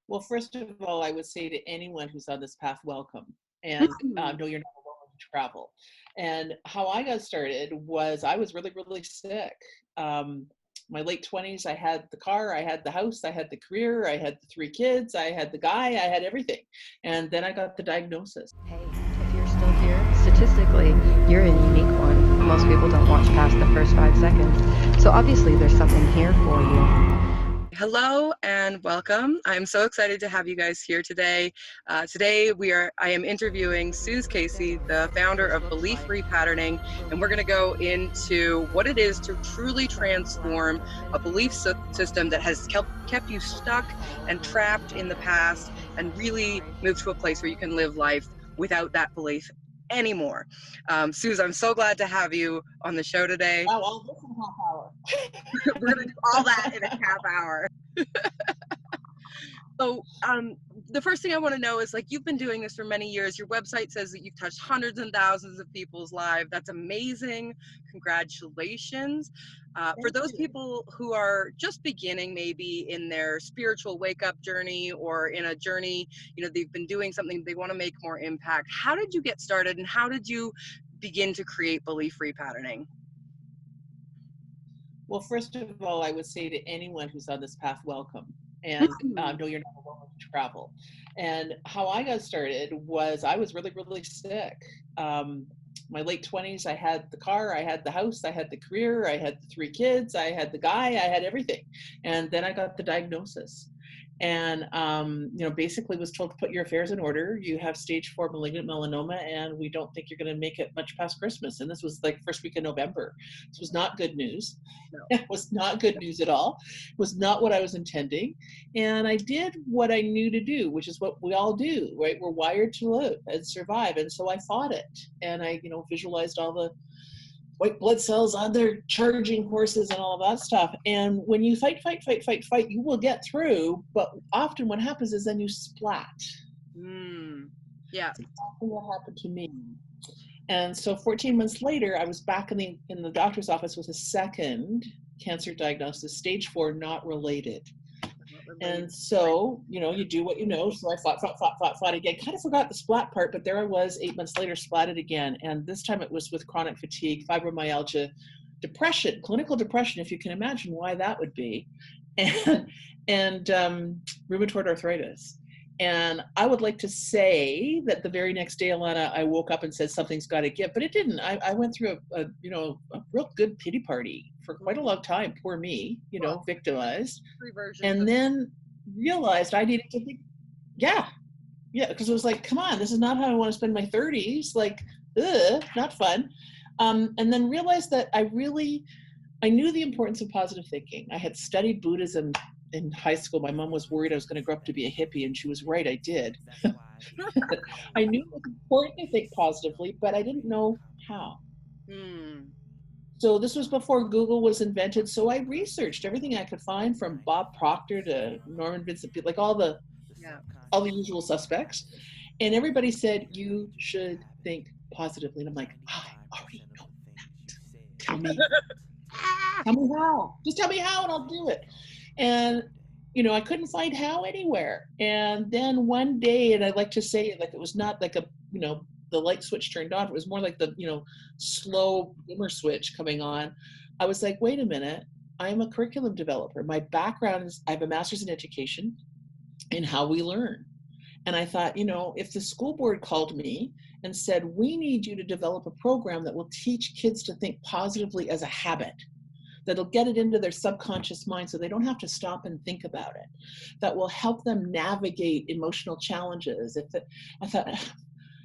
Well, first of all, I would say to anyone who's on this path, welcome. And no, you're not alone to travel. And how I got started was I was really, really sick. My late 20s, I had the car, I had the house, I had the career, I had the 3 kids, I had the guy, I had everything. And then I got the diagnosis. Hey, if you're still here, statistically, you're a unique one. Most people don't watch past the first 5 seconds. So obviously there's something here for you. Hello and welcome. I'm so excited to have you guys here today. Today I am interviewing Suze Casey, the founder of Belief Repatterning, and we're going to go into what it is to truly transform a belief system that has kept you stuck and trapped in the past and really move to a place where you can live life without that belief anymore. Suze, I'm so glad to have you on the show today. Wow, all this in a half hour. We're going to do all that in a half hour. So the first thing I want to know is, like, you've been doing this for many years. Your website says that you've touched hundreds and thousands of people's lives. That's amazing. Congratulations. For those people who are just beginning maybe in their spiritual wake-up journey or in a journey, they've been doing something, they want to make more impact. How did you get started and how did you begin to create Belief Repatterning? Well, first of all, I would say to anyone who's on this path, welcome. And no, you're not alone to travel. And how I got started was I was really, really sick. My late 20s, I had the car, I had the house, I had the career, I had the 3 kids, I had the guy, I had everything. And then I got the diagnosis. And, basically was told to put your affairs in order. You have stage 4 malignant melanoma, and we don't think you're going to make it much past Christmas. And this was like first week of November. This was not good news. No. It was not good news at all. It was not what I was intending. And I did what I knew to do, which is what we all do, right? We're wired to live and survive. And so I fought it. And I, visualized all the white blood cells on their charging horses and all of that stuff. And when you fight, you will get through. But often what happens is then you splat. Yeah. That's exactly what happened to me. And so 14 months later, I was back in the doctor's office with a second cancer diagnosis, stage 4, not related. And so, you do what you know. So I fought again. Kind of forgot the splat part, but there I was 8 months later, splatted again. And this time it was with chronic fatigue, fibromyalgia, depression, clinical depression, if you can imagine why that would be, and rheumatoid arthritis. And I would like to say that the very next day, Alana, I woke up and said something's got to give, but it didn't. I went through a real good pity party for quite a long time. Poor me, victimized, and then realized I needed to think, because it was like, come on, this is not how I want to spend my 30s. Like, not fun. And then realized that I knew the importance of positive thinking. I had studied Buddhism in high school. My mom was worried I was going to grow up to be a hippie, and she was right, I did. I knew it was important to think positively, but I didn't know how. So this was before Google was invented, so I researched everything I could find, from Bob Proctor to Norman Vincent Peale, like all the usual suspects. And everybody said, you should think positively. And I'm like, I already know that. Tell me how. Just tell me how and I'll do it. And, I couldn't find how anywhere. And then one day, and I like to say it, like, it was not like the light switch turned on. It was more like the, slow dimmer switch coming on. I was like, wait a minute, I'm a curriculum developer. My background is I have a master's in education in how we learn. And I thought, if the school board called me and said, we need you to develop a program that will teach kids to think positively as a habit, that'll get it into their subconscious mind so they don't have to stop and think about it, that will help them navigate emotional challenges. I thought,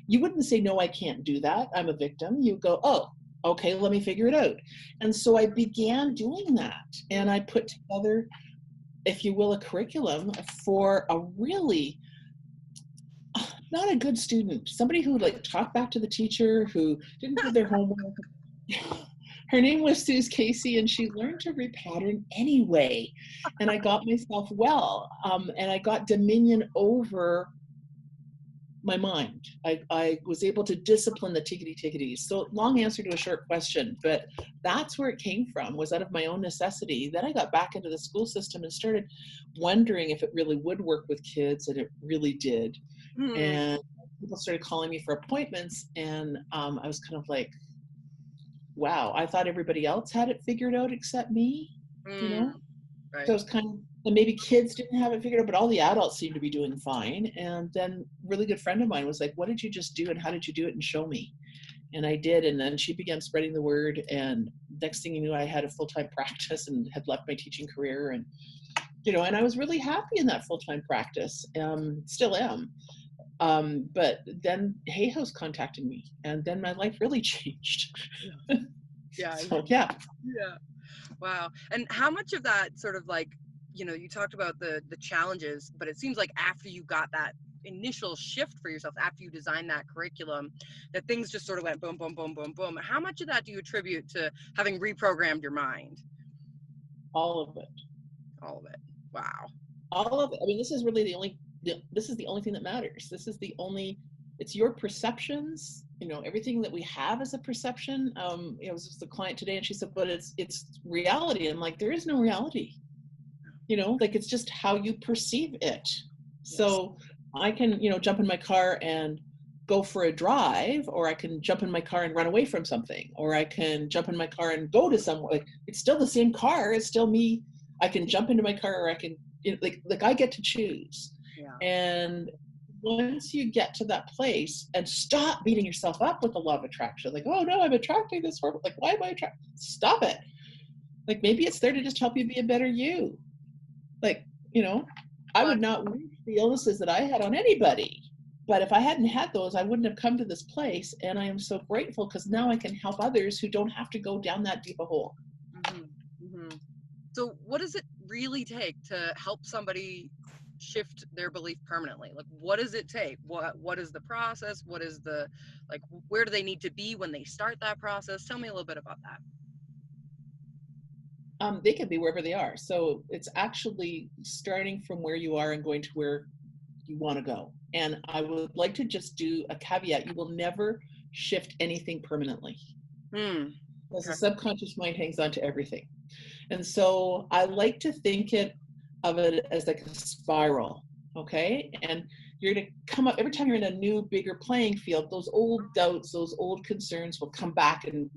you wouldn't say, no, I can't do that, I'm a victim. You go, oh, okay, let me figure it out. And so I began doing that. And I put together, if you will, a curriculum for a really not a good student, somebody who talked back to the teacher, who didn't do their homework. Her name was Suze Casey, and she learned to repattern anyway. And I got myself well, and I got dominion over my mind. I was able to discipline the tickety-ticketies. So long answer to a short question, but that's where it came from, was out of my own necessity. Then I got back into the school system and started wondering if it really would work with kids, and it really did. And people started calling me for appointments, and I was kind of like, wow, I thought everybody else had it figured out except me, you know? Right. So it was kind of, and maybe kids didn't have it figured out, but all the adults seemed to be doing fine. And then a really good friend of mine was like, what did you just do, and how did you do it, and show me? And I did, and then she began spreading the word, and next thing you knew, I had a full-time practice and had left my teaching career, and, you know, and I was really happy in that full-time practice, still am. But then Hay House contacted me, and then my life really changed. Yeah. So, yeah. Wow. And how much of that sort of like, you know, you talked about the challenges, but it seems like after you got that initial shift for yourself, after you designed that curriculum, that things just sort of went boom, boom, boom, boom, boom. How much of that do you attribute to having reprogrammed your mind? All of it. All of it. Wow. All of it. I mean, this is really the only thing that matters. It's your perceptions, you know, everything that we have is a perception. You know, it was just a client today, and she said, but it's reality. I'm like, there is no reality, you know, like, it's just how you perceive it. Yes. So I can, you know, jump in my car and go for a drive, or I can jump in my car and run away from something, or I can jump in my car and go to somewhere. Like, it's still the same car. It's still me. I can jump into my car, or I can, you know, like I get to choose. Yeah. And once you get to that place and stop beating yourself up with the law of attraction, like, oh no, I'm attracting this horrible, like, why am I attracting? Stop it. Like, maybe it's there to just help you be a better you. Like, you know, I would not wish the illnesses that I had on anybody, but if I hadn't had those, I wouldn't have come to this place. And I am so grateful, because now I can help others who don't have to go down that deep a hole. So what does it really take to help somebody shift their belief permanently? Like, what does it take? What is the process? What is the, like, where do they need to be when they start that process? Tell me a little bit about that. They can be wherever they are. So it's actually starting from where you are and going to where you want to go. And I would like to just do a caveat. You will never shift anything permanently. Because the subconscious mind hangs on to everything. And so I like to think of it as like a spiral, okay? And you're going to come up, every time you're in a new, bigger playing field, those old doubts, those old concerns will come back and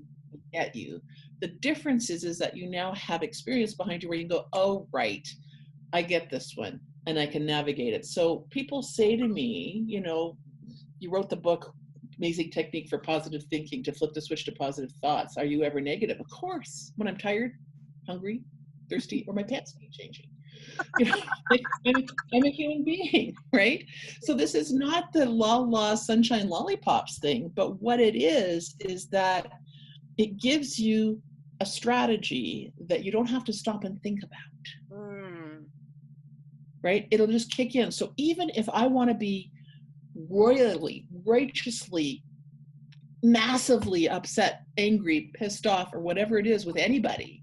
get you. The difference is that you now have experience behind you where you go, oh, right, I get this one, and I can navigate it. So people say to me, you know, you wrote the book, Amazing Technique for Positive Thinking, to flip the switch to positive thoughts. Are you ever negative? Of course. When I'm tired, hungry, thirsty, or my pants keep changing. You know, like, I'm a human being, right? So this is not the la sunshine lollipops thing, but what it is that it gives you a strategy that you don't have to stop and think about. Right? It'll just kick in. So even if I want to be royally, righteously, massively upset, angry, pissed off, or whatever it is with anybody,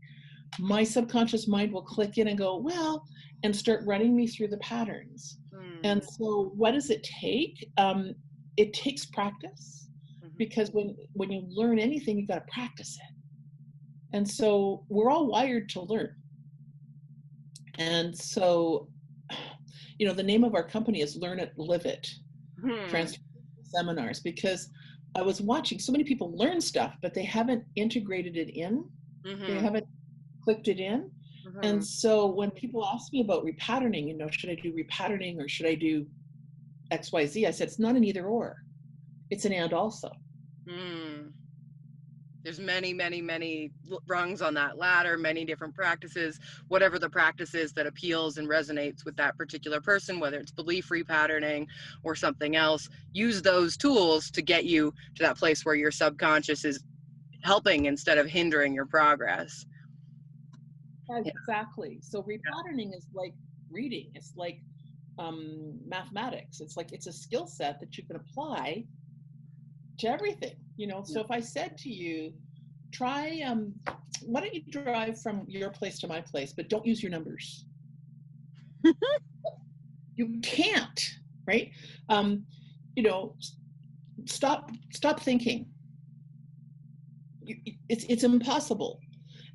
my subconscious mind will click in and go, well, and start running me through the patterns. And so what does it take? It takes practice, because when you learn anything, you've got to practice it. And so we're all wired to learn. And so, you know, the name of our company is Learn It, Live It, Transformation Seminars, because I was watching so many people learn stuff, but they haven't integrated it in. They haven't clicked it in. And so when people ask me about repatterning, you know, should I do repatterning or should I do XYZ? I said, it's not an either or. It's an and also. There's many, many, many rungs on that ladder, many different practices, whatever the practice is that appeals and resonates with that particular person, whether it's belief repatterning or something else. Use those tools to get you to that place where your subconscious is helping instead of hindering your progress. Exactly. So repatterning is like reading. It's like mathematics. It's like, it's a skill set that you can apply to everything, you know. So if I said to you, try, why don't you drive from your place to my place, but don't use your numbers. You can't, right? stop thinking. It's impossible.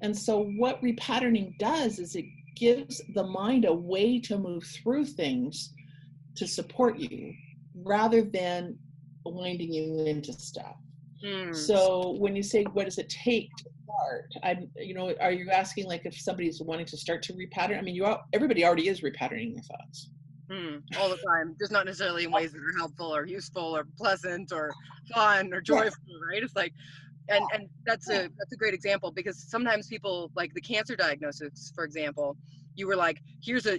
And so what repatterning does is it gives the mind a way to move through things to support you rather than winding you into stuff. So when you say, what does it take to start? Are you asking like if somebody's wanting to start to repattern? I mean, everybody already is repatterning their thoughts. All the time, just not necessarily in ways that are helpful or useful or pleasant or fun or joyful, right? It's like, and that's a great example, because sometimes people, like the cancer diagnosis, for example, you were like, here's a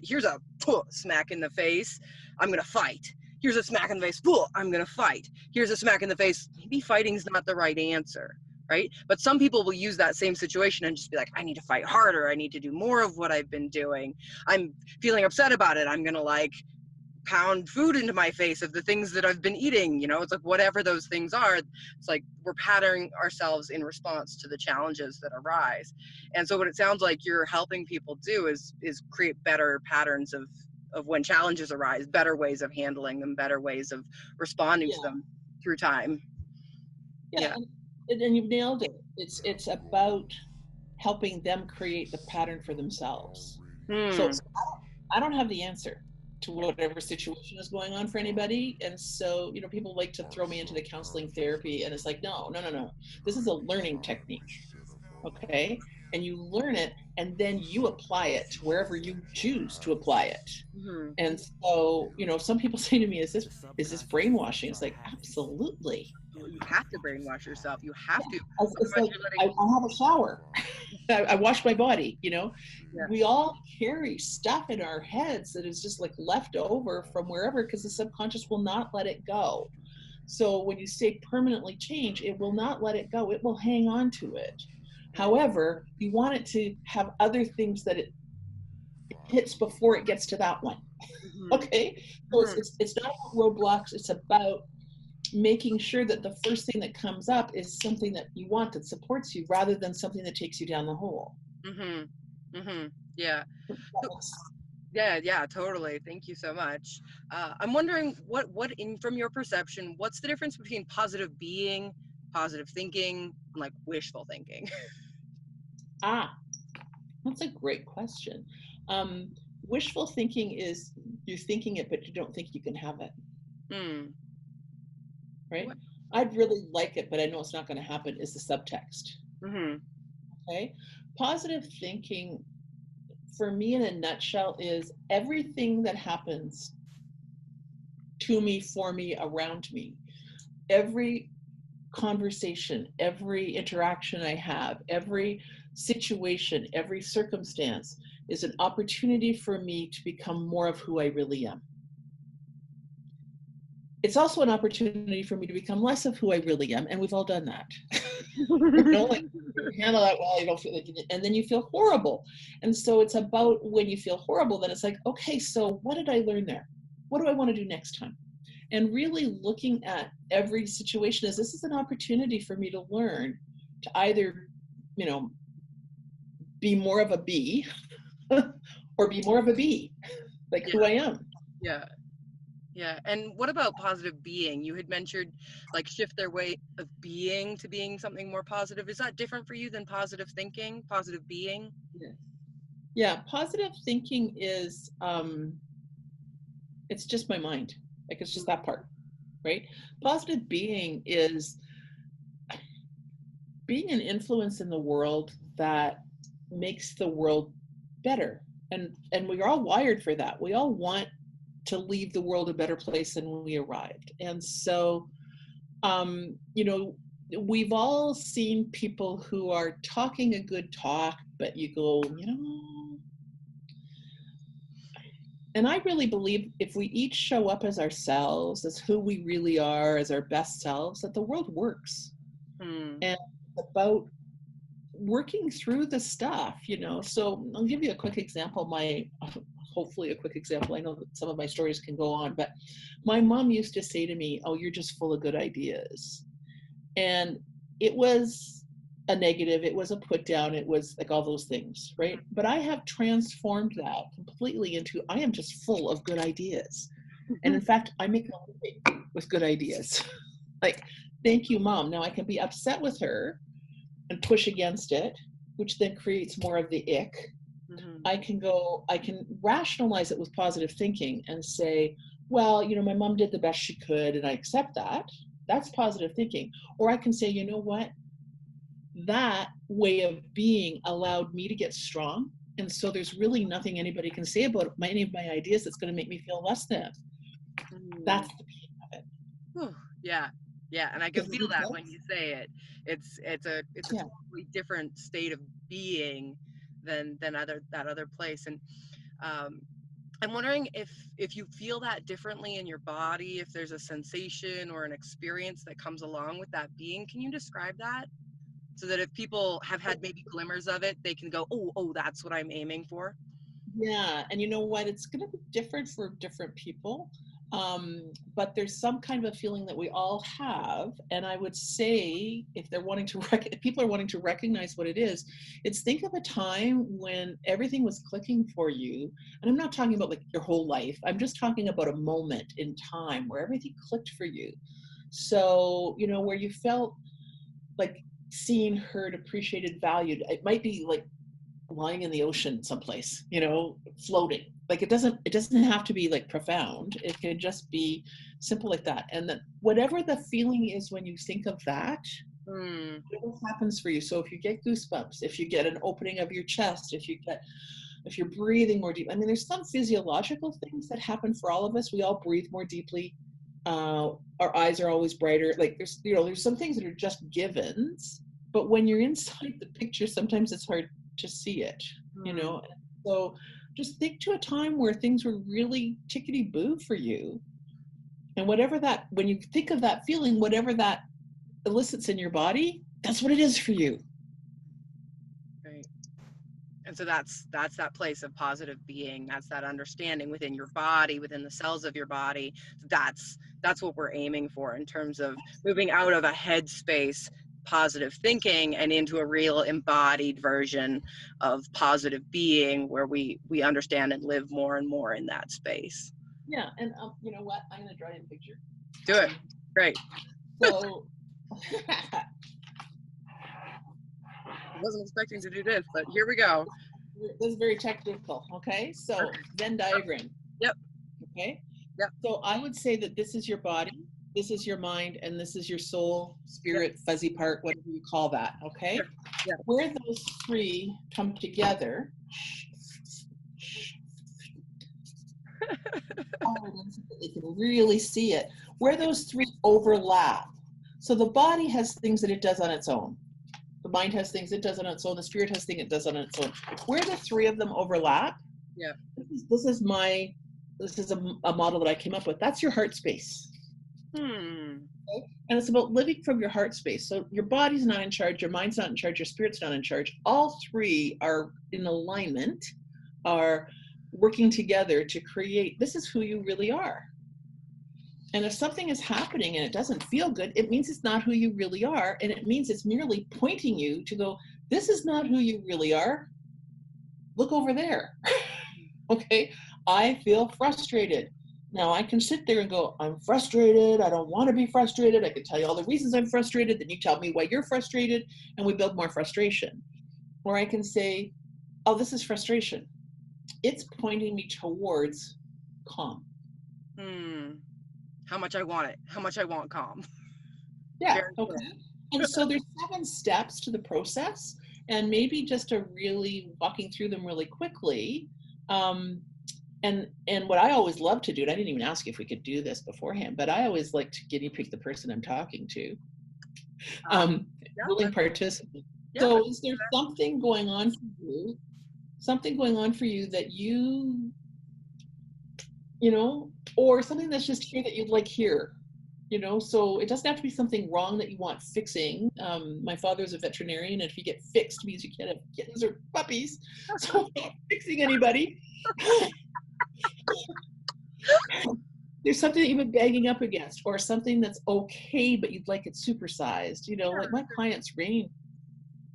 smack in the face, I'm gonna fight. Here's a smack in the face, I'm gonna fight. Here's a smack in the face, maybe fighting's not the right answer, right? But some people will use that same situation and just be like, I need to fight harder, I need to do more of what I've been doing, I'm feeling upset about it, I'm gonna like pound food into my face of the things that I've been eating. It's like whatever those things are, it's like we're patterning ourselves in response to the challenges that arise. And so what it sounds like you're helping people do is create better patterns of when challenges arise, better ways of handling them, better ways of responding to them through time. And you've nailed it. It's about helping them create the pattern for themselves. So I don't have the answer to whatever situation is going on for anybody. And so, people like to throw me into the counseling therapy, and it's like, no. This is a learning technique. Okay. And you learn it, and then you apply it to wherever you choose to apply it. And so, some people say to me, is this brainwashing? It's like, absolutely. You have to brainwash yourself. You have to. It's like, I have a shower. I wash my body, We all carry stuff in our heads that is just like left over from wherever, because the subconscious will not let it go. So when you say permanently change, it will not let it go. It will hang on to it. However, you want it to have other things that it hits before it gets to that one. Okay? So it's not about roadblocks. It's about making sure that the first thing that comes up is something that you want, that supports you, rather than something that takes you down the hole. Yeah. Yeah, totally. Thank you so much. I'm wondering what from your perception, what's the difference between positive being, positive thinking, and like wishful thinking? That's a great question. Wishful thinking is you're thinking it, but you don't think you can have it. Right? I'd really like it, but I know it's not going to happen, is the subtext. Okay? Positive thinking, for me in a nutshell, is everything that happens to me, for me, around me, every conversation, every interaction I have, every situation, every circumstance is an opportunity for me to become more of who I really am. It's also an opportunity for me to become less of who I really am, and we've all done that. Like, you handle that well, you don't feel like, and then you feel horrible. And so it's about, when you feel horrible, then it's like, okay, so what did I learn there? What do I want to do next time? And really looking at every situation as, this is an opportunity for me to learn to either, be more of a B or be more of a B, like who I am. Yeah. And what about positive being? You had mentioned like shift their way of being to being something more positive. Is that different for you than positive thinking, positive being? Yeah. Positive thinking is, it's just my mind. Like, it's just that part, right? Positive being is being an influence in the world that makes the world better. And we're all wired for that. We all want to leave the world a better place than when we arrived. And so, we've all seen people who are talking a good talk, but you go, and I really believe if we each show up as ourselves, as who we really are, as our best selves, that the world works. And it's about working through the stuff, So I'll give you a quick example. Hopefully a quick example. I know that some of my stories can go on, but my mom used to say to me, oh, you're just full of good ideas. And it was a negative, it was a put down, it was like all those things, right? But I have transformed that completely into, I am just full of good ideas. And in fact, I make a living with good ideas. Like, thank you, Mom. Now I can be upset with her and push against it, which then creates more of the ick. I can rationalize it with positive thinking and say, well, my mom did the best she could and I accept that. That's positive thinking. Or I can say, you know what? That way of being allowed me to get strong. And so there's really nothing anybody can say about any of my ideas that's going to make me feel less than. That's the being of it. Whew. Yeah. Yeah. And I can feel that when you say it. It's a totally different state of being than that other place. And I'm wondering if you feel that differently in your body, if there's a sensation or an experience that comes along with that being. Can you describe that? So that if people have had maybe glimmers of it, they can go, oh, that's what I'm aiming for. Yeah. And you know what? It's going to be different for different people. But there's some kind of a feeling that we all have. And I would say if people are wanting to recognize what it is, it's think of a time when everything was clicking for you. And I'm not talking about like your whole life. I'm just talking about a moment in time where everything clicked for you. So, where you felt like seen, heard, appreciated, valued. It might be like lying in the ocean someplace, floating. Like it doesn't have to be like profound. It can just be simple like that. And then whatever the feeling is when you think of that, what happens for you? So if you get goosebumps, if you get an opening of your chest, if you're breathing more deep, there's some physiological things that happen for all of us. We all breathe more deeply. Our eyes are always brighter. Like there's some things that are just givens, but when you're inside the picture, sometimes it's hard to see it, So just think to a time where things were really tickety-boo for you. And when you think of that feeling, whatever that elicits in your body, that's what it is for you. Right. And so that's that place of positive being. That's that understanding within your body, within the cells of your body. That's what we're aiming for in terms of moving out of a headspace positive thinking and into a real embodied version of positive being where we understand and live more and more in that space. Yeah. And you know what? I'm going to draw you a picture. Do it. Great. So I wasn't expecting to do this, but here we go. This is very technical. Okay. So Venn diagram. Yep. Okay. Yep. So I would say that this is your body, this is your mind, and this is your soul, spirit, fuzzy part, whatever you call that. Okay. Yeah. Where those three come together. They can really see it. Where those three overlap. So the body has things that it does on its own. The mind has things it does on its own. The spirit has things it does on its own. Where the three of them overlap. Yeah. This is a model that I came up with. That's your heart space. Okay? And it's about living from your heart space. So your body's not in charge, your mind's not in charge, your spirit's not in charge. All three are in alignment, are working together to create, this is who you really are. And if something is happening and it doesn't feel good, it means it's not who you really are. And it means it's merely pointing you to go, this is not who you really are. Look over there. Okay. I feel frustrated. Now I can sit there and go, I'm frustrated. I don't want to be frustrated. I can tell you all the reasons I'm frustrated. Then you tell me why you're frustrated and we build more frustration. Or I can say, oh, this is frustration. It's pointing me towards calm. How much I want it. How much I want calm. Yeah. Okay. And so there's 7 steps to the process, and maybe just a really walking through them really quickly. And what I always love to do, and I didn't even ask if we could do this beforehand, but I always like to guinea pig the person I'm talking to. Willing participant. Yeah. So is there something going on for you? Something going on for you that you know, or something that's just here that you'd like here, you know? So it doesn't have to be something wrong that you want fixing. My father's a veterinarian, and if you get fixed, it means you can't have kittens or puppies. So I'm not fixing anybody. There's something that you've been banging up against, or something that's okay, but you'd like it supersized. You know, like my client's range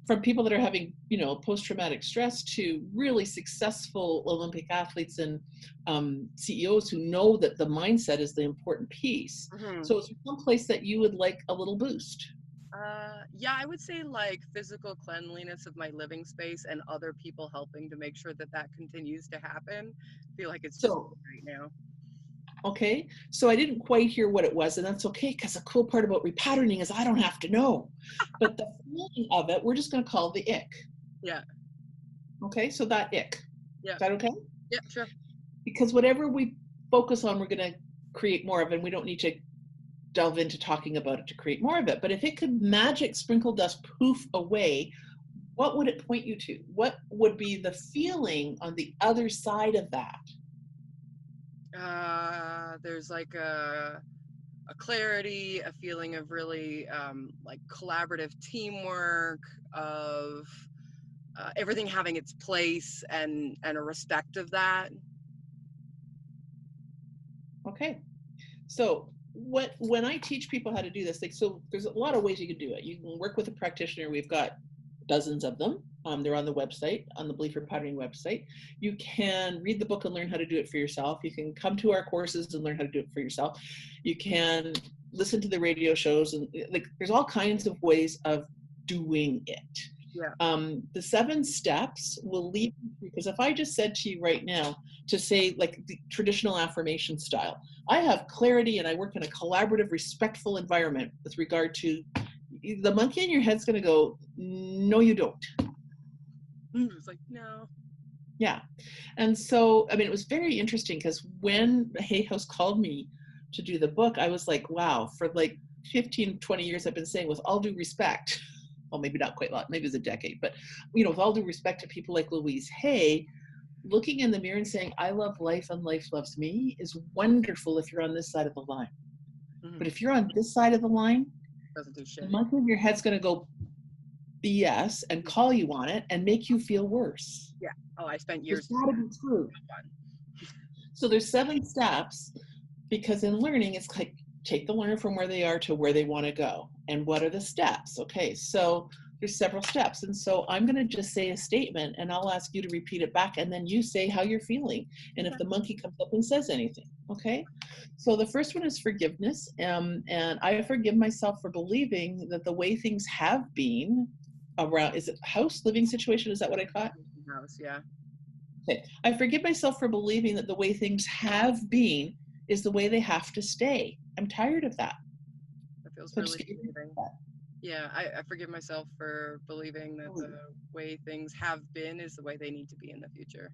from people that are having, post-traumatic stress to really successful Olympic athletes and CEOs who know that the mindset is the important piece. So is there some place that you would like a little boost? Yeah, I would say like physical cleanliness of my living space and other people helping to make sure that that continues to happen. I feel like it's just right now. Okay, so I didn't quite hear what it was, and that's okay, because the cool part about repatterning is I don't have to know. But the feeling of it, we're just going to call the ick. Yeah. Okay, so that ick. Yeah. Is that okay? Yeah, sure. Because whatever we focus on, we're going to create more of, and we don't need to delve into talking about it to create more of it. But if it could magic sprinkle dust poof away, what would it point you to? What would be the feeling on the other side of that? There's like a clarity, a feeling of really like collaborative teamwork, of everything having its place, and a respect of that. Okay, so when I teach people how to do this, so there's a lot of ways you can do it. You can work with a practitioner. We've got dozens of them. They're on the website, on the Belief Repatterning website. You can read the book and learn how to do it for yourself. You can come to our courses and learn how to do it for yourself. You can listen to the radio shows, and like there's all kinds of ways of doing it. Yeah. The 7 steps will lead you, because if I just said to you right now to say like the traditional affirmation style, I have clarity and I work in a collaborative, respectful environment with regard to, the monkey in your head's going to go, no, you don't. It's like, no. Yeah. And so, I mean, it was very interesting because when Hay House called me to do the book, I was like, wow, for like 15, 20 years, I've been saying with all due respect, well, maybe not quite a lot, maybe it's a decade, but, with all due respect to people like Louise Hay, looking in the mirror and saying, I love life and life loves me is wonderful if you're on this side of the line. But if you're on this side of the line, Doesn't do shit. the monkey in your head's going to go BS and call you on it and make you feel worse. Yeah. Oh, I spent years. It's got to be true. So there's 7 steps, because in learning, it's like take the learner from where they are to where they want to go. And what are the steps? Okay, so there's several steps. And so I'm going to just say a statement and I'll ask you to repeat it back, and then you say how you're feeling. And if the monkey comes up and says anything, okay? So the first one is forgiveness. And I forgive myself for believing that the way things have been around, is it house, living situation? Is that what I caught? House, yeah. Okay. I forgive myself for believing that the way things have been is the way they have to stay. I'm tired of that. That feels So really relieving. Yeah, I forgive myself for believing that the way things have been is the way they need to be in the future.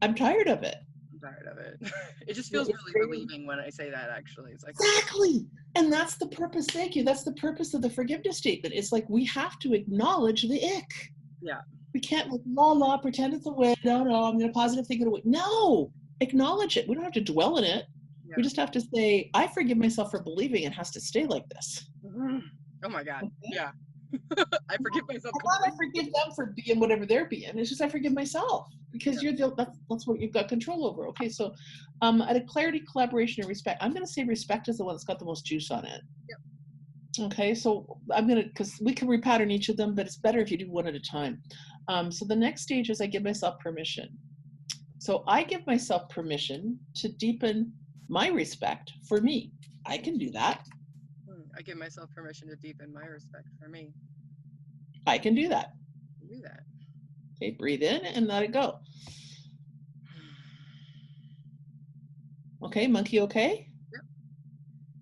I'm tired of it. I'm tired of it. It just feels really relieving when I say that, actually. It's like, exactly. And that's the purpose. Thank you. That's the purpose of the forgiveness statement. It's like we have to acknowledge the ick. Yeah. We can't like la pretend it's a win. No, I'm going to positive think it away. No, acknowledge it. We don't have to dwell in it. Yeah. We just have to say, I forgive myself for believing it has to stay like this. Mm-hmm. Oh my God. Okay. Yeah. I forgive myself. I forgive them for being whatever they're being. It's just I forgive myself because that's what you've got control over. Okay, so at a clarity, collaboration, and respect, I'm going to say respect is the one that's got the most juice on it. Yep. Okay, so I'm going to, because we can repattern each of them, but it's better if you do one at a time. So the next stage is I give myself permission. So I give myself permission to deepen my respect for me. I can do that. I give myself permission to deepen my respect for me. I can do that. Do that. Okay, breathe in and let it go. Okay, monkey okay? Yep.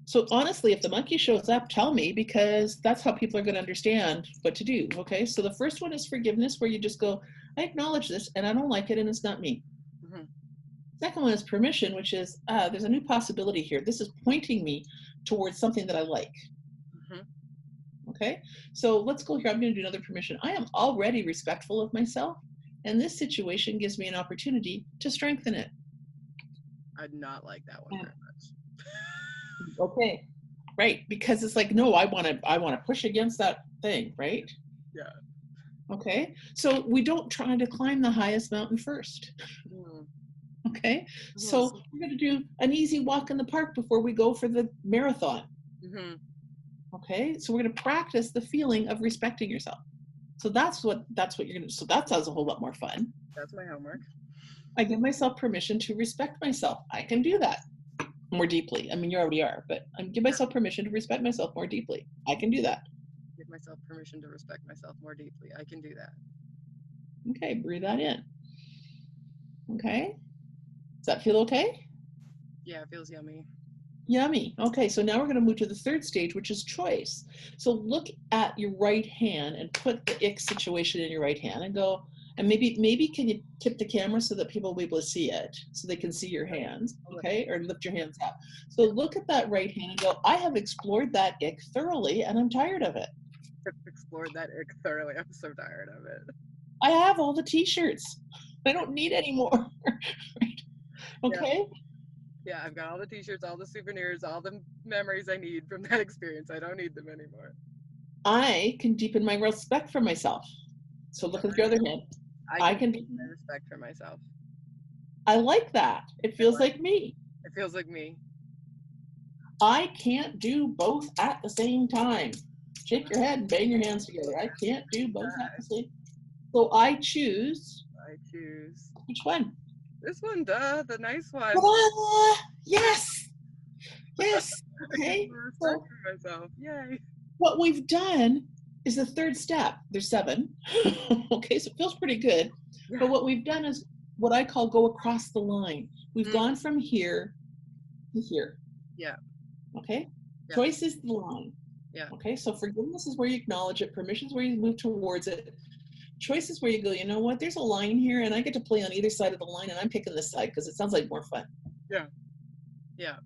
So honestly, if the monkey shows up, tell me, because that's how people are going to understand what to do. Okay, so the first one is forgiveness, where you just go, I acknowledge this and I don't like it and it's not me. Mm-hmm. Second one is permission, which is there's a new possibility here. This is pointing me towards something that I like. Mm-hmm. Okay, so let's go here. I'm going to do another permission. I am already respectful of myself, and this situation gives me an opportunity to strengthen it. I'd not like that one very much. Okay, right, because it's like, no, I want to push against that thing, right? Yeah. Okay, so we don't try to climb the highest mountain first. Mm. Okay, so we're going to do an easy walk in the park before we go for the marathon. Mm-hmm. Okay, so we're going to practice the feeling of respecting yourself. So that's what you're gonna, so that sounds a whole lot more fun. That's my homework. I give myself permission to respect myself. I can do that more deeply. I mean, you already are, but I give myself permission to respect myself more deeply. I can do that. Give myself permission to respect myself more deeply. I can do that. Okay, breathe that in. Okay. Does that feel okay? Yeah, it feels yummy. Yummy. Okay, so now we're going to move to the third stage, which is choice. So look at your right hand and put the ick situation in your right hand and go, and maybe can you tip the camera so that people will be able to see it, so they can see your hands, okay? Or lift your hands up. So look at that right hand and go, I have explored that ick thoroughly and I'm tired of it. I've explored that ick thoroughly. I'm so tired of it. I have all the t-shirts. I don't need any more. Right? Okay? Yeah, I've got all the t-shirts, all the souvenirs, all the memories I need from that experience. I don't need them anymore. I can deepen my respect for myself. So look at your other hand. I can deepen my respect for myself. I like that. It feels like me. It feels like me. I can't do both at the same time. Shake your head and bang your hands together. I can't do both at the same time. So I choose. Which one? This one, duh, the nice one. Yes. Yes. Okay. Respect for myself. Yay. What we've done is the third step. There's 7. Okay, so it feels pretty good. Yeah. But what we've done is what I call go across the line. We've gone from here to here. Yeah. Okay. Yeah. Choice is the line. Yeah. Okay. So forgiveness is where you acknowledge it. Permission is where you move towards it. Choice is where you go, you know what, there's a line here and I get to play on either side of the line and I'm picking this side because it sounds like more fun. Yeah. Yeah.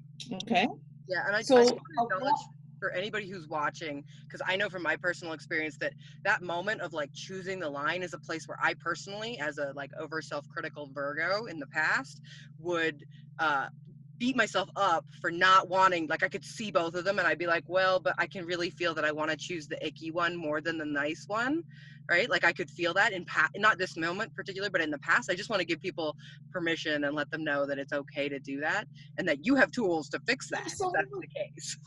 Okay. Yeah. And I just want to acknowledge for anybody who's watching, because I know from my personal experience that moment of like choosing the line is a place where I personally, as a like over self-critical Virgo in the past, would beat myself up for not wanting, like I could see both of them and I'd be like, well, but I can really feel that I want to choose the icky one more than the nice one, right? Like I could feel that in not this moment particularly, but in the past. I just want to give people permission and let them know that it's okay to do that and that you have tools to fix that if that's the case.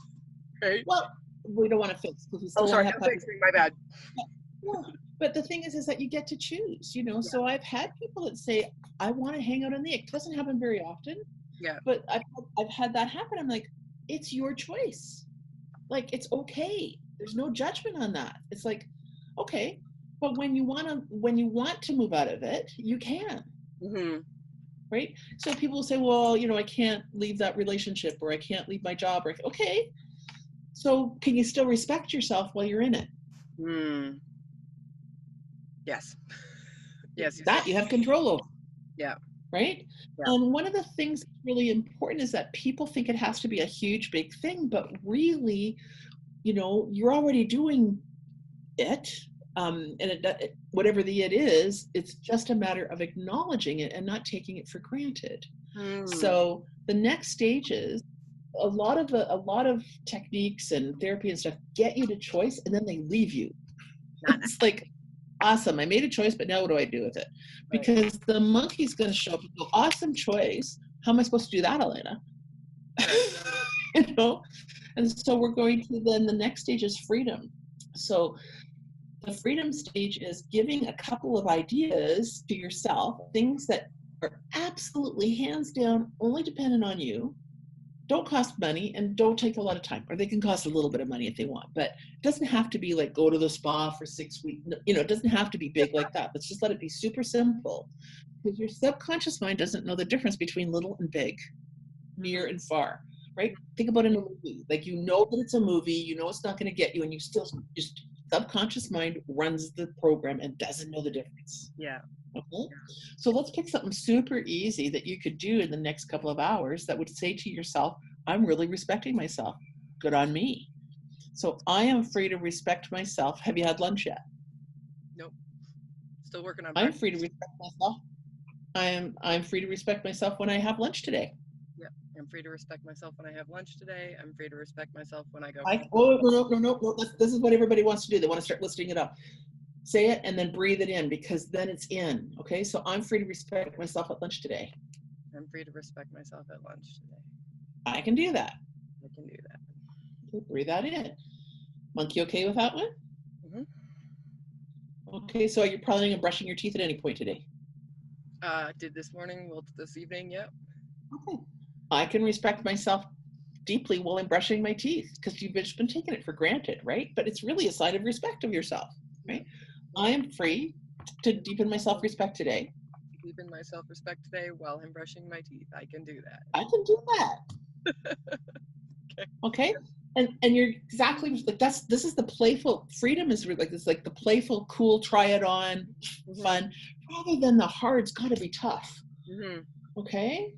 Right? Well, we don't want to fix because we still sorry, have I'm fixing, my bad. Yeah. But the thing is that you get to choose, you know. Yeah. So I've had people that say, I want to hang out on the ick. It doesn't happen very often. Yeah. But I've had that happen. I'm like, it's your choice. Like, it's okay. There's no judgment on that. It's like, okay. But when you want to move out of it, you can. Mm-hmm. Right? So people will say, well, you know, I can't leave that relationship or I can't leave my job. Or, okay. So can you still respect yourself while you're in it? Yes. Yes. That you have control over. Yeah. Right? Yeah. One of the things that's really important is that people think it has to be a huge, big thing, but really, you know, you're already doing it. And whatever the it is, it's just a matter of acknowledging it and not taking it for granted. So the next stage is a lot of techniques and therapy and stuff get you to choice and then they leave you. It's like, awesome, I made a choice, but now what do I do with it? Because the monkey's going to show up and go, awesome choice. How am I supposed to do that, Elena? You know? And so we're going to then, the next stage is freedom. So the freedom stage is giving a couple of ideas to yourself, things that are absolutely hands down only dependent on you, don't cost money, and don't take a lot of time, or they can cost a little bit of money if they want, but it doesn't have to be like go to the spa for 6 weeks. You know, it doesn't have to be big like that. Let's just let it be super simple, because your subconscious mind doesn't know the difference between little and big, near and far, right? Think about it in a movie. Like, you know that it's a movie, you know it's not going to get you, and you still just subconscious mind runs the program and doesn't know the difference. Yeah. Okay. So let's pick something super easy that you could do in the next couple of hours that would say to yourself, I'm really respecting myself. Good on me. So I am free to respect myself. Have you had lunch yet? Nope. Still working on breakfast. I'm free to respect myself. I'm free to respect myself when I have lunch today. Yeah. I'm free to respect myself when I have lunch today. I'm free to respect myself when I go. No. This is what everybody wants to do. They want to start listing it up. Say it and then breathe it in, because then it's in. Okay, so I'm free to respect myself at lunch today. I'm free to respect myself at lunch today. I can do that. I can do that. Okay, breathe that in. Monkey, okay with that one? Mm-hmm. Okay, so are you planning on brushing your teeth at any point today? Did this morning, well, this evening, yep. Okay. I can respect myself deeply while I'm brushing my teeth because you've just been taking it for granted, right? But it's really a sign of respect of yourself, right? I am free to deepen my self-respect today. Deepen my self-respect today while I'm brushing my teeth. I can do that. I can do that. Okay. And you're exactly like this is the playful freedom is like this, like the playful, cool, try it on, fun, rather than the hard. It's got to be tough. Okay.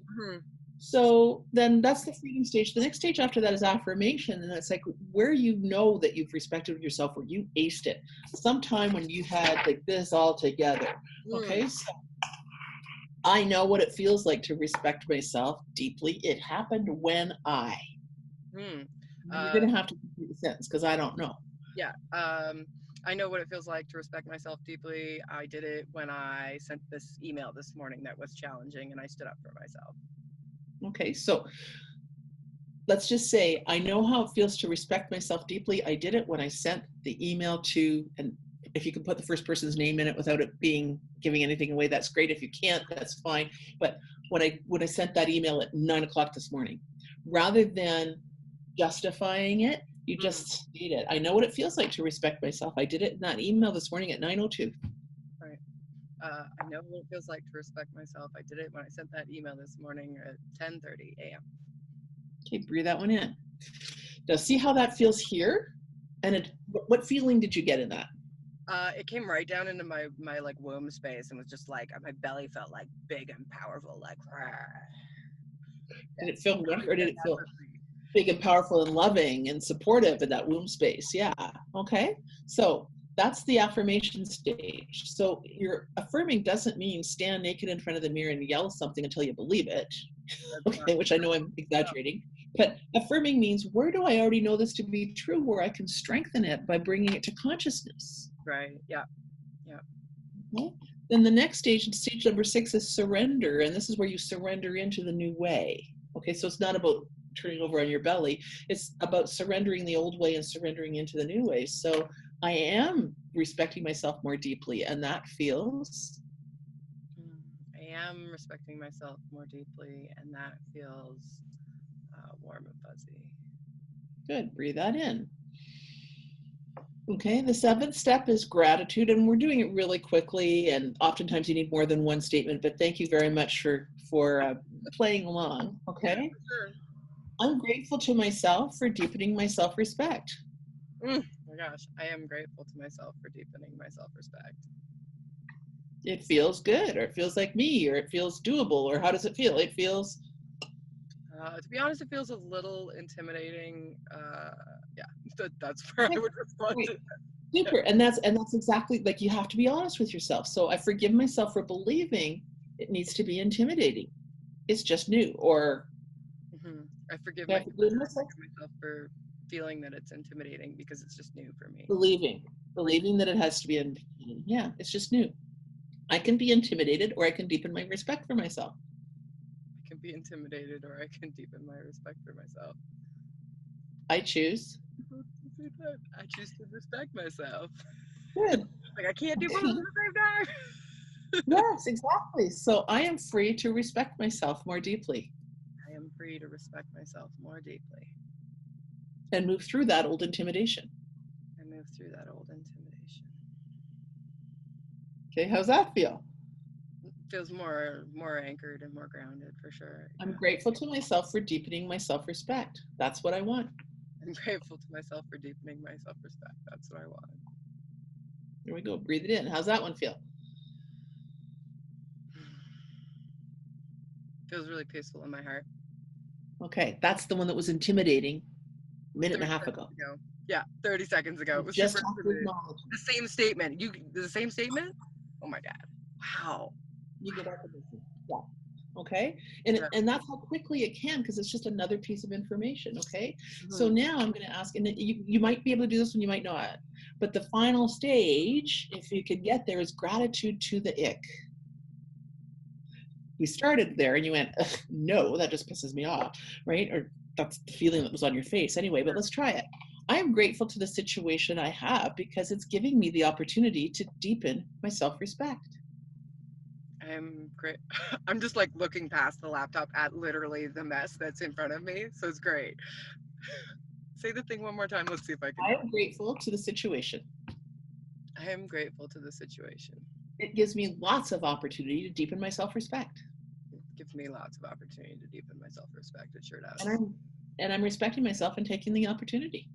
So then that's the freedom stage. The next stage after that is affirmation, and that's like where you know that you've respected yourself, where you aced it. Sometime when you had like this all together. Okay. So I know what it feels like to respect myself deeply. It happened when I. You're going to have to complete the sentence because I don't know. Yeah. I know what it feels like to respect myself deeply. I did it when I sent this email this morning that was challenging and I stood up for myself. Okay, so let's just say I know how it feels to respect myself deeply. I did it when I sent the email to, and if you can put the first person's name in it without it giving anything away, that's great. If you can't, that's fine. But when I sent that email at 9 o'clock this morning, rather than justifying it, you just state it. I know what it feels like to respect myself. I did it in that email this morning at 9:02. Right. I know what it feels like to respect myself. I did it when I sent that email this morning at 10:30 a.m. Okay, breathe that one in. Now see how that feels here? And what feeling did you get in that? It came right down into my like womb space and was just like my belly felt like big and powerful, like. Did it feel good, or did it feel big and powerful and loving and supportive in that womb space? Yeah. Okay. So that's the affirmation stage. So your affirming doesn't mean stand naked in front of the mirror and yell something until you believe it. Okay, which I know I'm exaggerating. But affirming means, where do I already know this to be true, where I can strengthen it by bringing it to consciousness? Right. Yeah. Yeah. Okay. Then the next stage number 6, is surrender. And this is where you surrender into the new way. Okay, so it's not about turning over on your belly. It's about surrendering the old way and surrendering into the new way. So I am respecting myself more deeply, and that feels... I am respecting myself more deeply, and that feels warm and fuzzy. Good. Breathe that in. Okay, the 7th step is gratitude, and we're doing it really quickly, and oftentimes you need more than one statement, but thank you very much for playing along. Okay. Sure. I'm grateful to myself for deepening my self-respect. Oh my gosh, I am grateful to myself for deepening my self-respect. It feels good, or it feels like me, or it feels doable, or how does it feel? It feels... to be honest, it feels a little intimidating. Yeah, that's where I would respond to that. Super. And that's exactly, like, you have to be honest with yourself. So I forgive myself for believing it needs to be intimidating. It's just new. Or I forgive myself for feeling that it's intimidating because it's just new for me. Believing that it has to be intimidating. Yeah, it's just new. I can be intimidated, or I can deepen my respect for myself. I can be intimidated, or I can deepen my respect for myself. I choose. I choose to respect myself. Good. Like, I can't do both at the same time. Yes, exactly. So I am free to respect myself more deeply. I am free to respect myself more deeply. And move through that old intimidation. Okay, how's that feel? It feels more anchored and more grounded, for sure. I'm grateful to myself for deepening my self-respect. That's what I want. I'm grateful to myself for deepening my self-respect. That's what I want. There we go. Breathe it in. How's that one feel? Feels really peaceful in my heart. Okay, that's the one that was intimidating a minute and a half ago. Yeah, 30 seconds ago. It was just super intimidating. The same statement. The same statement? Oh my God. Wow. You get recognition. Yeah. Okay. And that's how quickly it can, because it's just another piece of information. Okay. So now I'm going to ask, and you might be able to do this one, you might not. But the final stage, if you could get there, is gratitude to the ick. We started there and you went, no, that just pisses me off, right? Or that's the feeling that was on your face anyway, but let's try it. I am grateful to the situation I have because it's giving me the opportunity to deepen my self-respect. I'm great. I'm just like looking past the laptop at literally the mess that's in front of me. So it's great. Say the thing one more time. Let's see if I can. I am grateful to the situation. I am grateful to the situation. It gives me lots of opportunity to deepen my self-respect. It gives me lots of opportunity to deepen my self-respect. It sure does. And I'm respecting myself and taking the opportunity.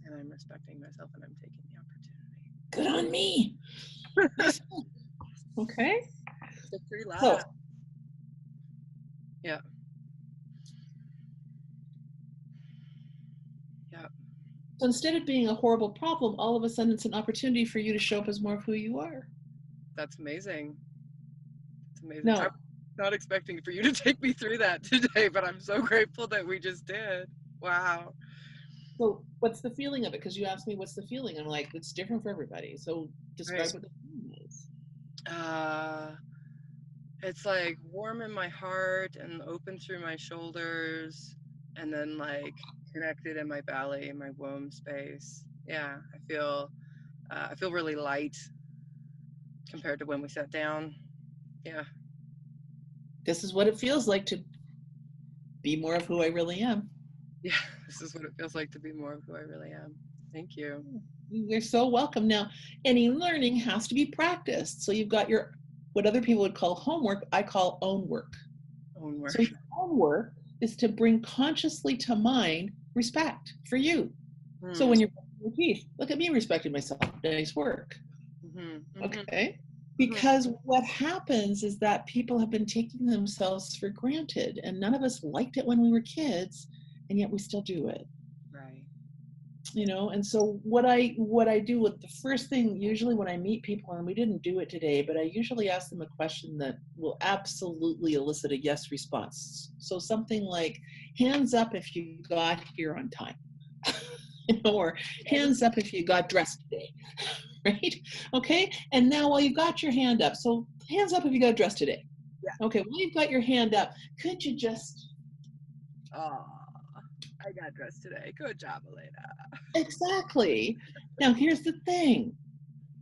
And I'm respecting myself and I'm taking the opportunity. Good on me. Okay. Victory lap. So, yeah. Yeah. So instead of being a horrible problem, all of a sudden it's an opportunity for you to show up as more of who you are. That's amazing. It's amazing. No. I'm not expecting for you to take me through that today, but I'm so grateful that we just did. Wow. So what's the feeling of it? Because you asked me what's the feeling. I'm like, it's different for everybody. So describe Right. what the feeling is. It's like warm in my heart and open through my shoulders, and then like connected in my belly, my womb space. Yeah, I feel really light compared to when we sat down. Yeah. This is what it feels like to be more of who I really am. Yeah, this is what it feels like to be more of who I really am. Thank you. You're so welcome. Now, any learning has to be practiced. So you've got your, what other people would call homework, I call own work. Own work. So your own work is to bring consciously to mind respect for you. So when you're brushing your teeth, look at me respecting myself. Nice work. Okay? Because what happens is that people have been taking themselves for granted, and none of us liked it when we were kids, and yet we still do it. Right. You know, and so what I do with the first thing, usually when I meet people, and we didn't do it today, but I usually ask them a question that will absolutely elicit a yes response. So something like, hands up if you got here on time. Or hands up if you got dressed today. Right? Okay. And now while you've got your hand up, so hands up if you got dressed today. Yeah. Okay. While you've got your hand up, could you just, I got dressed today. Good job, Elena. Exactly. Now, here's the thing.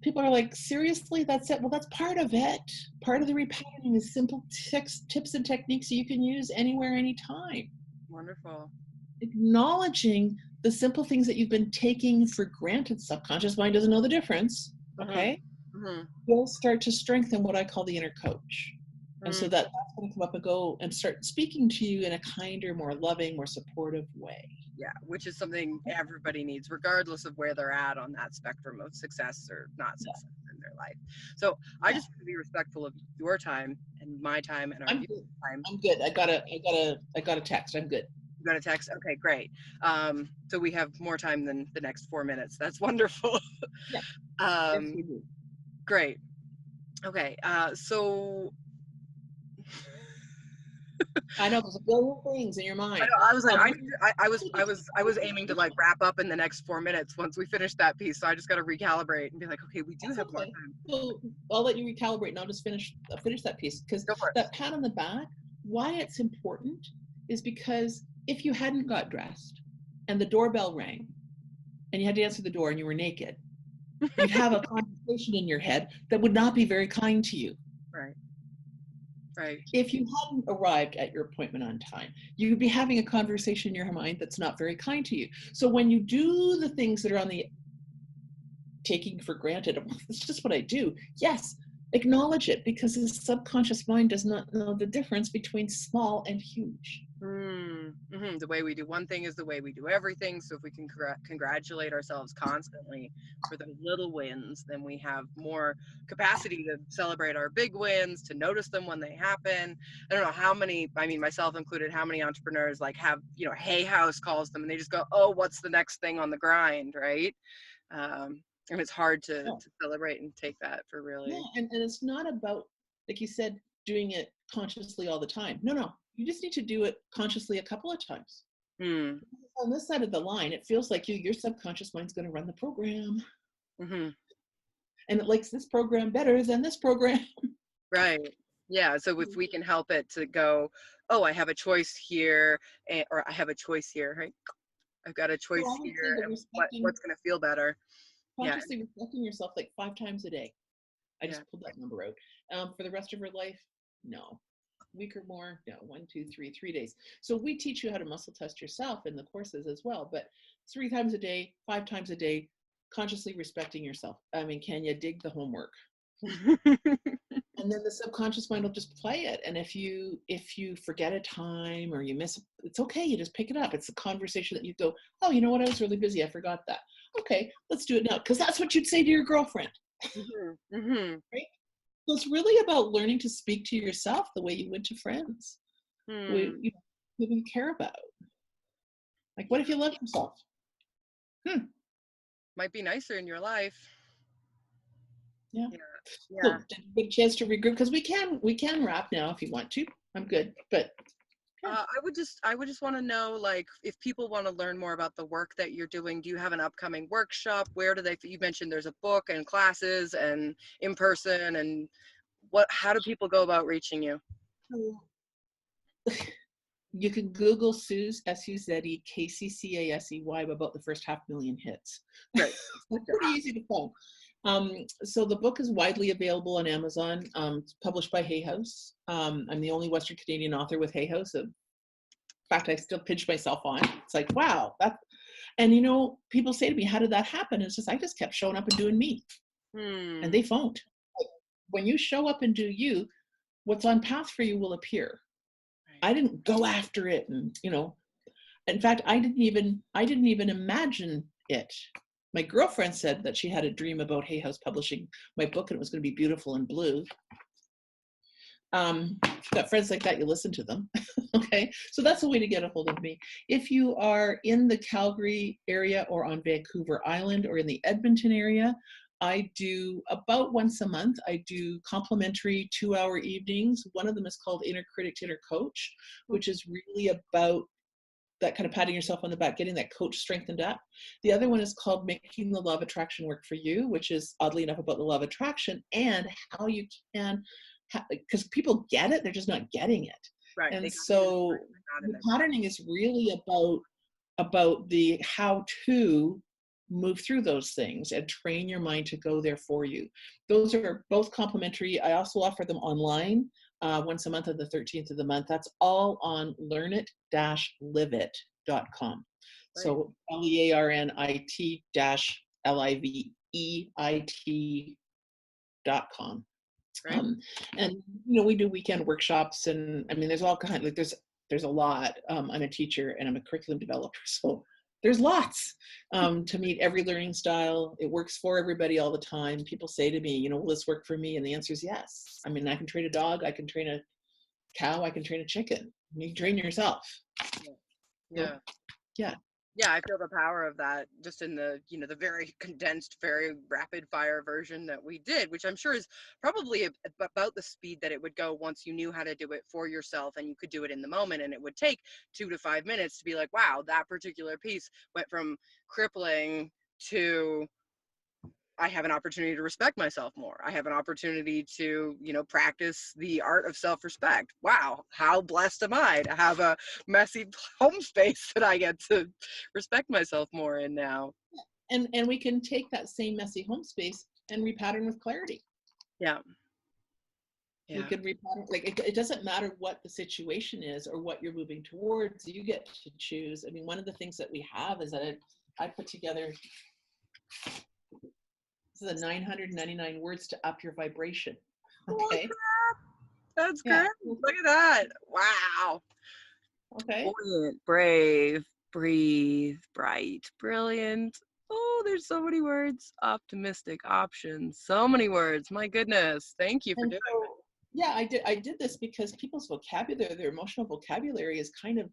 People are like, seriously, that's it? Well, that's part of it. Part of the repatterning is simple tips and techniques you can use anywhere, anytime. Wonderful. Acknowledging the simple things that you've been taking for granted. Subconscious mind doesn't know the difference. Okay. You'll start to strengthen what I call the inner coach. And so that's going to come up and go and start speaking to you in a kinder, more loving, more supportive way. Yeah, which is something everybody needs, regardless of where they're at on that spectrum of success or not success in their life. So I just want to be respectful of your time and my time and our viewers' time. I'm good. I got a text. I'm good. You got a text? Okay, great. So we have more time than the next 4 minutes. That's wonderful. Yeah. Yes, we do. Great. Okay. So I know there's a billion things in your mind. I was like, I was aiming to like wrap up in the next 4 minutes once we finish that piece. So I just got to recalibrate and be like, okay, we do have more time. So I'll let you recalibrate, and I'll just finish that piece, because that pat on the back, why it's important is because if you hadn't got dressed and the doorbell rang and you had to answer the door and you were naked, you'd have a conversation in your head that would not be very kind to you. Right. Right. If you hadn't arrived at your appointment on time, you would be having a conversation in your mind that's not very kind to you. So when you do the things that are on the taking for granted, it's just what I do. Yes, acknowledge it, because the subconscious mind does not know the difference between small and huge. The way we do one thing is the way we do everything. So if we can congratulate ourselves constantly for those little wins, then we have more capacity to celebrate our big wins, to notice them when they happen. I don't know how many, I mean, myself included, how many entrepreneurs like have, you know, Hay House calls them and they just go, oh, what's the next thing on the grind, right? And it's hard to celebrate and take that for really. Yeah, and it's not about, like you said, doing it consciously all the time. No. You just need to do it consciously a couple of times. On this side of the line, it feels like your subconscious mind's going to run the program. And it likes this program better than this program. Right. Yeah. So if we can help it to go, oh, I have a choice here, or I have a choice here, right? I've got a So choice I would say here, that and respecting, what's going to feel better. Yeah. consciously respecting yourself like 5 times a day. I Yeah. just pulled that number out. For the rest of her life, no. Week or more, no. 1, 2, 3, 3 days. So we teach you how to muscle test yourself in the courses as well, but 3 times a day, 5 times a day, consciously respecting yourself. I mean, can you dig the homework? And then the subconscious mind will just play it. And if you forget a time or you miss, it's okay. You just pick it up. It's a conversation that you go, oh, you know what? I was really busy. I forgot that. Okay, let's do it now. Because that's what you'd say to your girlfriend. Right? So it's really about learning to speak to yourself the way you would to friends. Who you care about. Like, what if you love yourself? Might be nicer in your life. Yeah. Yeah. So big chance to regroup, because we can wrap now if you want to. I'm good, but I would just want to know, like, if people want to learn more about the work that you're doing, do you have an upcoming workshop? Where do they? You mentioned there's a book and classes and in person, and how do people go about reaching you? You can Google Suze, Suze, Kccasey, about the first 500,000 hits. Right. It's pretty easy to find. So the book is widely available on Amazon. It's published by Hay House. I'm the only Western Canadian author with Hay House. In fact, I still pinch myself on. It's like, wow. And people say to me, how did that happen? It's just, I just kept showing up and doing me. And they phoned. Like, when you show up and do you, what's on path for you will appear. I didn't go after it, and in fact, I didn't even imagine it. My girlfriend said that she had a dream about Hay House publishing my book, and it was going to be beautiful and blue. If you've got friends like that, you listen to them. Okay, so that's a way to get a hold of me. If you are in the Calgary area or on Vancouver Island or in the Edmonton area, I do about once a month. I do complimentary 2-hour evenings. One of them is called Inner Critic to Inner Coach, which is really about that kind of patting yourself on the back, getting that coach strengthened up. The other one is called Making the Law of Attraction Work for You, which is oddly enough about the law of attraction and how you can, because people get it, they're just not getting it. Right. And so the patterning is really about the how to move through those things and train your mind to go there for you. Those are both complimentary. I also offer them online once a month on the 13th of the month. That's all on learnit-liveit.com. So learnit-liveeit.com. Right. And we do weekend workshops, and I mean, there's all kinds, like there's a lot. I'm a teacher and I'm a curriculum developer, so there's lots to meet every learning style. It works for everybody all the time. People say to me, will this work for me? And the answer is yes. I mean, I can train a dog, I can train a cow, I can train a chicken. You can train yourself. Yeah. Yeah. Yeah, I feel the power of that just in the, the very condensed, very rapid fire version that we did, which I'm sure is probably about the speed that it would go once you knew how to do it for yourself and you could do it in the moment. And it would take 2 to 5 minutes to be like, wow, that particular piece went from crippling to I have an opportunity to respect myself more. I have an opportunity to, practice the art of self-respect. Wow, how blessed am I to have a messy home space that I get to respect myself more in now. And we can take that same messy home space and repattern with clarity. Yeah. We could repattern, like it doesn't matter what the situation is or what you're moving towards. You get to choose. I mean, one of the things that we have is that I put together the 999 words to up your vibration. Okay. That's great. Look at that. Wow. Okay. Buoyant, brave, breathe, bright, brilliant. Oh, there's so many words. Optimistic, options, so many words. My goodness. Thank you for doing it. Yeah, I did this because people's vocabulary, their emotional vocabulary is kind of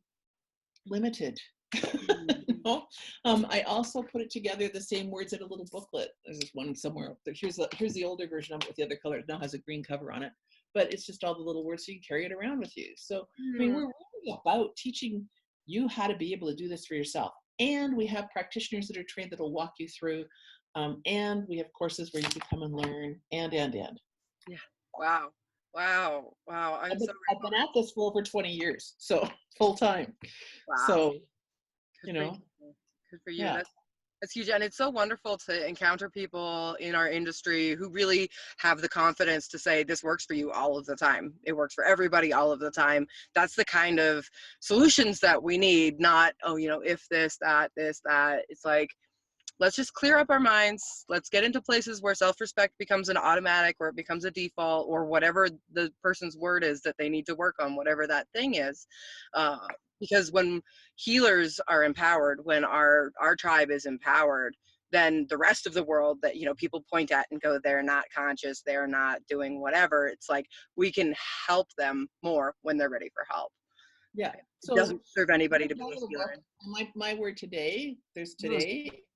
limited. I also put it together the same words in a little booklet. There's one somewhere. Here's the older version of it with the other color. It now has a green cover on it, but it's just all the little words so you can carry it around with you. So I mean, we're really about teaching you how to be able to do this for yourself. And we have practitioners that are trained that will walk you through. And we have courses where you can come and learn and. Yeah. Wow. I've been at this for over 20 years, so full time. Wow. So, Good for you. Yeah. That's huge. And it's so wonderful to encounter people in our industry who really have the confidence to say this works for you all of the time. It works for everybody all of the time. That's the kind of solutions that we need, not, oh, if this, that. It's like, let's just clear up our minds. Let's get into places where self-respect becomes an automatic, or it becomes a default, or whatever the person's word is that they need to work on, whatever that thing is. Because when healers are empowered, when our tribe is empowered, then the rest of the world that, people point at and go, they're not conscious, they're not doing whatever. It's like we can help them more when they're ready for help. Yeah. So it doesn't serve anybody to be a healer. My word today,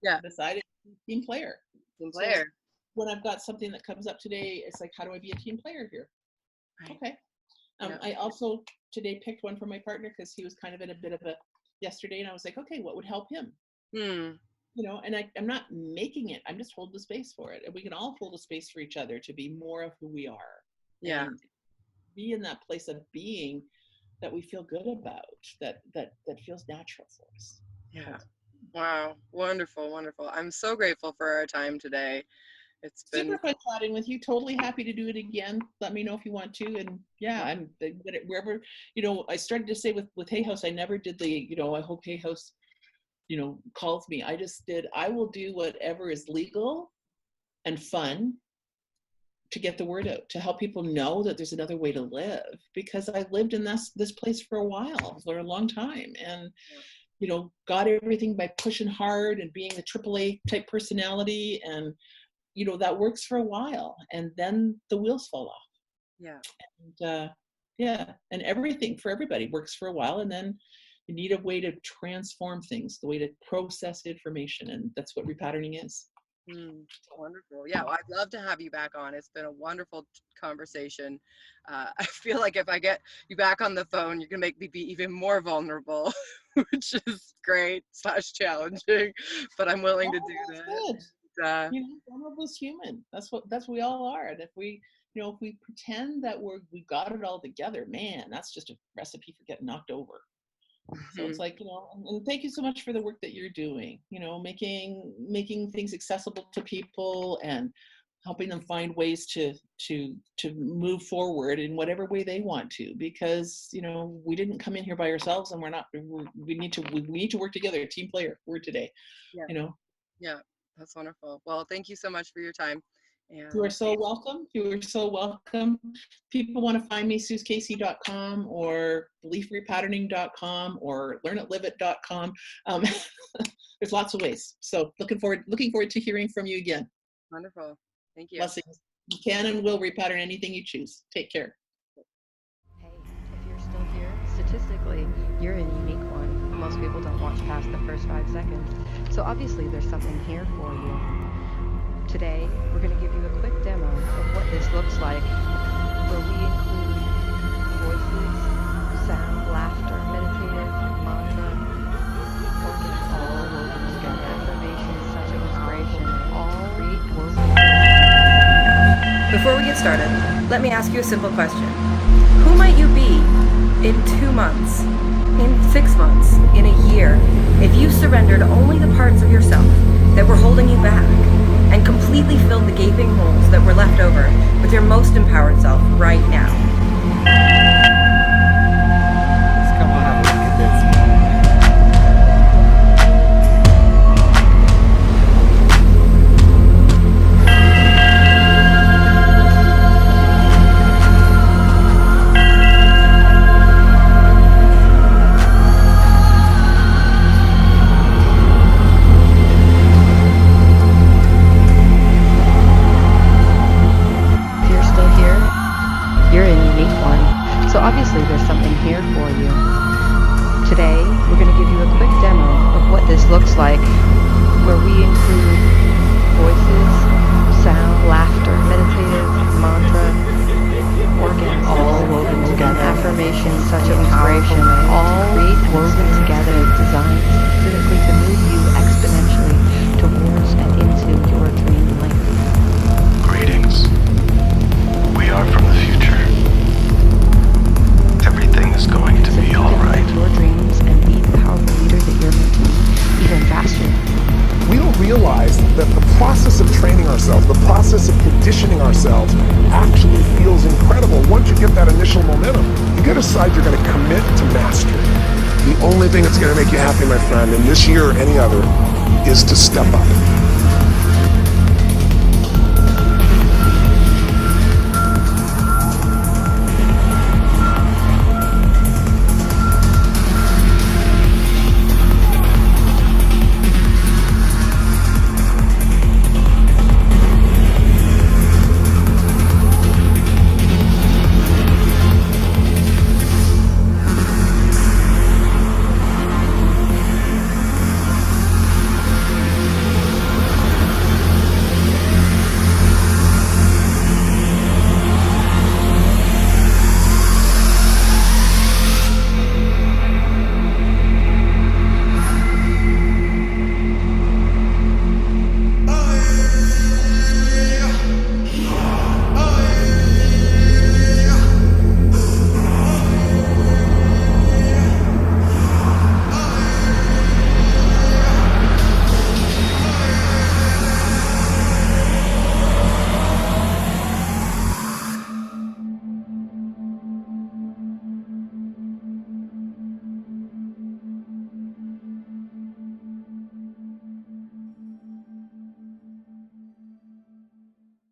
Yeah. decided team player. Team player. So when I've got something that comes up today, it's like, how do I be a team player here? Right. Okay. Yeah. I also today picked one for my partner because he was kind of in a bit of a yesterday, and I was like, okay, what would help him? And I'm not making it. I'm just holding the space for it, and we can all hold a space for each other to be more of who we are. Yeah. And be in that place of being that we feel good about, that feels natural for us. Yeah. Wow. Wonderful. I'm so grateful for our time today. It's been super fun chatting with you. Totally happy to do it again. Let me know if you want to. And yeah, I'm wherever, I started to say with Hay House, I never did the, I hope Hay House, calls me. I will do whatever is legal and fun to get the word out, to help people know that there's another way to live, because I lived in this place for a while, for a long time. And, got everything by pushing hard and being the AAA type personality. And, that works for a while, and then the wheels fall off. Yeah. And and everything for everybody works for a while, and then you need a way to transform things, the way to process information, and that's what repatterning is. Wonderful. Yeah, well, I'd love to have you back on. It's been a wonderful conversation. I feel like if I get you back on the phone, you're gonna make me be even more vulnerable, which is great / challenging, but I'm willing to do that. Good. Vulnerable is human. That's what we all are. And if we pretend that we got it all together, man, that's just a recipe for getting knocked over. So it's like, and thank you so much for the work that you're doing, making things accessible to people and helping them find ways to move forward in whatever way they want to, because, we didn't come in here by ourselves, and we need to work together. Team player word today. Yeah. That's wonderful. Well, thank you so much for your time. And you are so welcome. People want to find me, SuzeCasey.com or beliefrepatterning.com or learnitliveit.com. There's lots of ways. So looking forward to hearing from you again. Wonderful. Thank you. Blessings. You can and will repattern anything you choose. Take care. Hey, if you're still here, statistically, you're a unique one. Most people don't watch past the first 5 seconds. So obviously there's something here for you. Today, we're going to give you a quick demo of what this looks like, where we include voices, sound, laughter, meditative, mantra, organs, all woven together, affirmations, such an inspiration, all woven. Before we get started, let me ask you a simple question. Who might you be in 2 months, in 6 months, in a year, if you surrendered only the parts of yourself that were holding you back and completely filled the gaping holes that were left over with your most empowered self right now? Let's come on, have a look at this. realize that the process of training ourselves, the process of conditioning ourselves actually feels incredible. Once you get that initial momentum, you got to decide you're going to commit to mastery. The only thing that's going to make you happy, my friend, in this year or any other, is to step up.